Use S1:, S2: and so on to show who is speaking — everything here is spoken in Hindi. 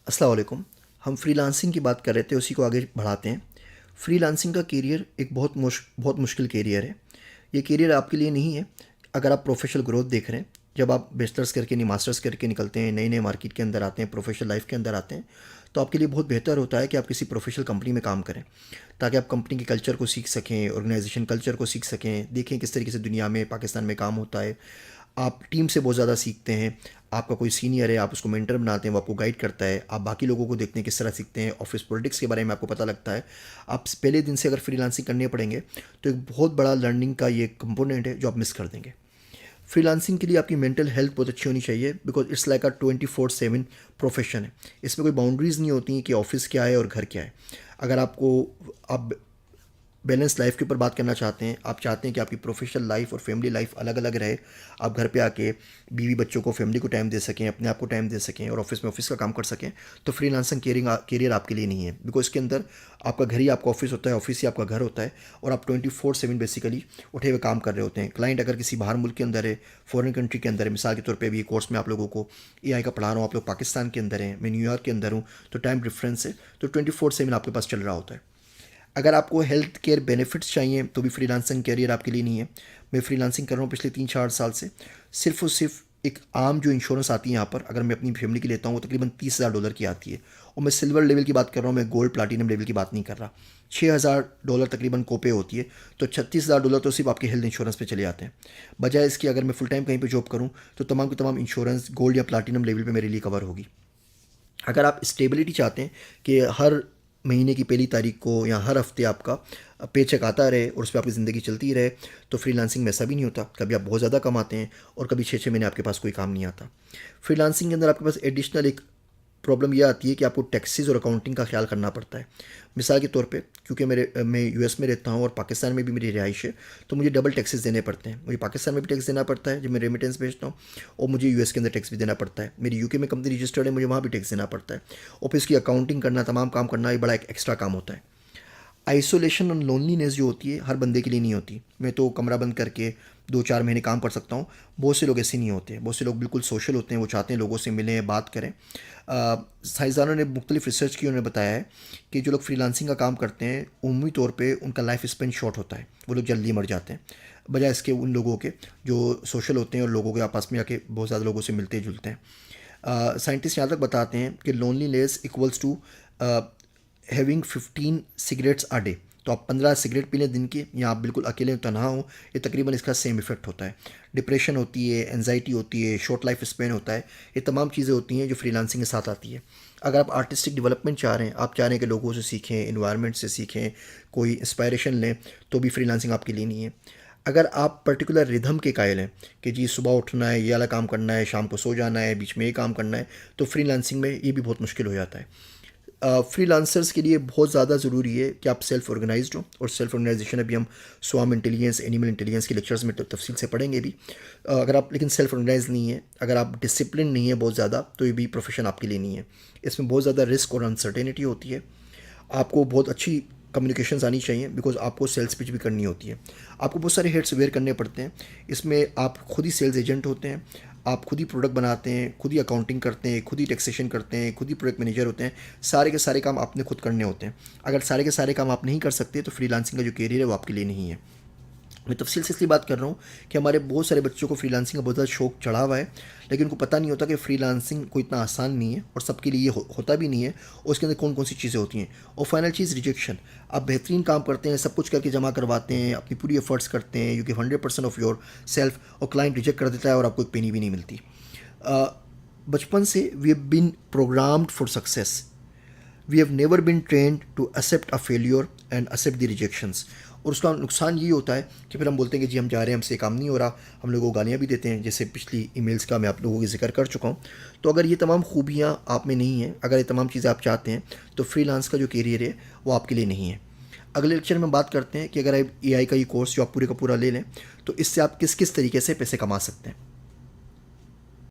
S1: अस्सलाम वालेकुम। हम फ्रीलांसिंग की बात कर रहे थे, उसी को आगे बढ़ाते हैं। फ्रीलांसिंग का करियर एक बहुत मुश्किल करियर है। ये करियर आपके लिए नहीं है अगर आप प्रोफेशनल ग्रोथ देख रहे हैं। जब आप बैचलर्स करके नहीं मास्टर्स करके निकलते हैं, नए नए मार्केट के अंदर आते हैं, प्रोफेशनल लाइफ के अंदर आते हैं, तो आपके लिए बहुत बेहतर होता है कि आप किसी प्रोफेशनल कंपनी में काम करें, ताकि आप कंपनी के कल्चर को सीख सकें, ऑर्गेनाइजेशन कल्चर को सीख सकें, देखें किस तरीके से दुनिया में पाकिस्तान में काम होता है। आप टीम से बहुत ज़्यादा सीखते हैं। आपका कोई सीनियर है, आप उसको मेंटर बनाते हैं, वो आपको गाइड करता है। आप बाकी लोगों को देखते हैं किस तरह सीखते हैं, ऑफिस पॉलिटिक्स के बारे में आपको पता लगता है। आप पहले दिन से अगर फ्रीलांसिंग करने पड़ेंगे तो एक बहुत बड़ा लर्निंग का ये कंपोनेंट है जो आप मिस कर देंगे। फ्रीलांसिंग के लिए आपकी मेंटल हेल्थ बहुत अच्छी होनी चाहिए, because it's like a 24/7 profession है। इसमें कोई बाउंड्रीज़ नहीं होती कि ऑफिस क्या है और घर क्या है। अगर आप बैलेंस लाइफ के ऊपर बात करना चाहते हैं, आप चाहते हैं कि आपकी प्रोफेशनल लाइफ और फैमिली लाइफ अलग अलग रहे, आप घर पे आके बीवी बच्चों को, फैमिली को टाइम दे सकें, अपने आप को टाइम दे सकें और ऑफिस में ऑफिस का काम कर सकें, तो फ्रीलांसिंग करियर आपके लिए नहीं है। बिकॉज इसके अंदर आपका घर ही आपका ऑफिस होता है, ऑफिस ही आपका घर होता है, और आप 24/7 बेसिकली उठे हुए काम कर रहे होते हैं। क्लाइंट अगर किसी बाहर मुल्क के अंदर है, फॉरेन कंट्री के अंदर है, मिसाल के तौर पर अभी कोर्स में आप लोगों को AI का पढ़ा रहा हूँ, आप लोग पाकिस्तान के अंदर हैं, मैं न्यूयॉर्क के अंदर हूँ, तो टाइम डिफरेंस है, तो 24/7 आपके पास चल रहा होता है। अगर आपको हेल्थ केयर बेनिफिट्स चाहिए तो भी फ्रीलांसिंग कैरियर आपके लिए नहीं है। मैं फ्रीलांसिंग कर रहा हूँ पिछले 3-4 साल से। सिर्फ और सिर्फ एक आम जो इंश्योरेंस आती है यहाँ पर, अगर मैं अपनी फैमिली की लेता हूँ, वो तकरीबन $30,000 की आती है। और मैं सिल्वर लेवल की बात कर रहा हूँ, मैं गोल्ड प्लाटिनम लेवल की बात नहीं कर रहा। $6,000 तकरीबन कोपे होती है, तो $36,000 तो सिर्फ आपके हेल्थ इंश्योरेंस पे चले जाते हैं। बजाय इसकी अगर मैं फुल टाइम कहीं पे जॉब करूँ तो तमाम की तमाम इंश्योरेंस गोल्ड या प्लाटिनम लेवल पे मेरे लिए कवर होगी। अगर आप स्टेबिलिटी चाहते हैं कि हर महीने की पहली तारीख को या हर हफ्ते आपका पे चेक आता रहे और उस पर आपकी ज़िंदगी चलती रहे, तो फ्रीलांसिंग में ऐसा भी नहीं होता। कभी आप बहुत ज़्यादा कमाते हैं और कभी 6-6 महीने आपके पास कोई काम नहीं आता। फ्रीलांसिंग के अंदर आपके पास एडिशनल एक प्रॉब्लम यह आती है कि आपको टैक्सेस और अकाउंटिंग का ख्याल करना पड़ता है। मिसाल के तौर पे, क्योंकि मैं US में रहता हूँ और पाकिस्तान में भी मेरी रिहाइश है, तो मुझे डबल टैक्सेस देने पड़ते हैं। मुझे पाकिस्तान में भी टैक्स देना पड़ता है जब मैं रेमिटेंस भेजता हूँ, और मुझे US के अंदर टैक्स भी देना पड़ता है। मेरी UK में कंपनी रजिस्टर्ड है, मुझे वहाँ भी टैक्स देना पड़ता है। और फिर इसकी अकाउंटिंग करना, तमाम काम करना, ये बड़ा एक एक्स्ट्रा काम होता है। आइसोलेशन और लोनलीनेस जो होती है हर बंदे के लिए नहीं होती। मैं तो कमरा बंद करके 2-4 महीने काम कर सकता हूँ, बहुत से लोग ऐसे नहीं होते। बहुत से लोग बिल्कुल सोशल होते हैं, वो चाहते हैं लोगों से मिलें, बात करें। साइंसदानों ने मुख्तलिफ रिसर्च की, उन्होंने बताया है कि जो लोग फ्रीलांसिंग का काम करते हैं उम्मी तौर पे उनका लाइफ स्पेन शॉर्ट होता है, वो लोग जल्दी मर जाते हैं, बजाय इसके उन लोगों के जो सोशल होते हैं और लोगों के आपस में जाके बहुत ज़्यादा लोगों से मिलते जुलते हैं। साइंटिस्ट यहाँ तक बताते हैं कि loneliness equals to having 15 cigarettes a day. तो आप 15 सिगरेट पी लें दिन की, या आप बिल्कुल अकेले तनहा हो, ये तकरीबन इसका सेम इफेक्ट होता है। डिप्रेशन होती है, एनजाइटी होती है, शॉर्ट लाइफ स्पेन होता है। ये तमाम चीज़ें होती हैं जो फ्रीलांसिंग के साथ आती है। अगर आप आर्टिस्टिक डेवलपमेंट चाह रहे हैं, आप चाह रहे हैं कि लोगों से सीखें, इन्वायरमेंट से सीखें, कोई इंस्पायरेशन लें, तो भी फ्रीलांसिंग आपके लिए नहीं है। अगर आप पर्टिकुलर रिदम के कायल हैं कि जी सुबह उठना है, ये वाला काम करना है, शाम को सो जाना है, बीच में ये काम करना है, तो फ्रीलांसिंग में ये भी बहुत मुश्किल हो जाता है। फ्रीलांसर्स के लिए बहुत ज़्यादा ज़रूरी है कि आप सेल्फ ऑर्गेनाइज्ड हो, और सेल्फ ऑर्गेनाइजेशन अभी हम स्वाम इंटेलिजेंस, एनिमल इंटेलिजेंस के लेक्चर्स में तफसील से पढ़ेंगे भी। अगर आप लेकिन सेल्फ ऑर्गेनाइज नहीं है, अगर आप डिसिप्लिन नहीं है बहुत ज़्यादा, तो ये भी प्रोफेशन आपके लिए नहीं है। इसमें बहुत ज़्यादा रिस्क और अनसर्टेनिटी होती है। आपको बहुत अच्छी कम्युनिकेशंस आनी चाहिए, बिकॉज आपको सेल्स पिच भी करनी होती है। आपको बहुत सारे हेड्स वेयर करने पड़ते हैं। इसमें आप खुद ही सेल्स एजेंट होते हैं, आप खुद ही प्रोडक्ट बनाते हैं, खुद ही अकाउंटिंग करते हैं, खुद ही टैक्सेशन करते हैं, खुद ही प्रोडक्ट मैनेजर होते हैं। सारे के सारे काम आपने खुद करने होते हैं। अगर सारे के सारे काम आप नहीं कर सकते तो फ्रीलांसिंग का जो करियर है वो आपके लिए नहीं है। मैं तफसील से इसलिए बात कर रहा हूँ कि हमारे बहुत सारे बच्चों को फ्रीलांसिंग का बहुत ज़्यादा शौक चढ़ा हुआ है, लेकिन उनको पता नहीं होता कि फ्रीलांसिंग कोई इतना आसान नहीं है, और सबके लिए ये होता भी नहीं है, और उसके अंदर कौन कौन सी चीज़ें होती हैं। और फाइनल चीज़ रिजेक्शन। आप बेहतरीन काम करते हैं, सब कुछ करके जमा करवाते हैं, अपनी पूरी एफर्ट्स करते हैं, you give 100% of your self, और क्लाइंट रिजेक्ट कर देता है और आपको एक पेनी भी नहीं मिलती। बचपन से we have been programmed for success. We have never been trained to accept a failure and accept the rejections. और उसका नुकसान ये होता है कि फिर हम बोलते हैं कि जी हम जा रहे हैं, हमसे काम नहीं हो रहा, हम लोगों को गालियाँ भी देते हैं, जैसे पिछली ईमेल्स का मैं आप लोगों की जिक्र कर चुका हूँ। तो अगर ये तमाम खूबियाँ आप में नहीं हैं, अगर ये तमाम चीज़ें आप चाहते हैं, तो फ्रीलांस का जो करियर है वो आपके लिए नहीं है। अगले लेक्चर में बात करते हैं कि अगर आप AI का ये कोर्स जो आप पूरे का पूरा ले लें, तो इससे आप किस किस तरीके से पैसे कमा सकते हैं।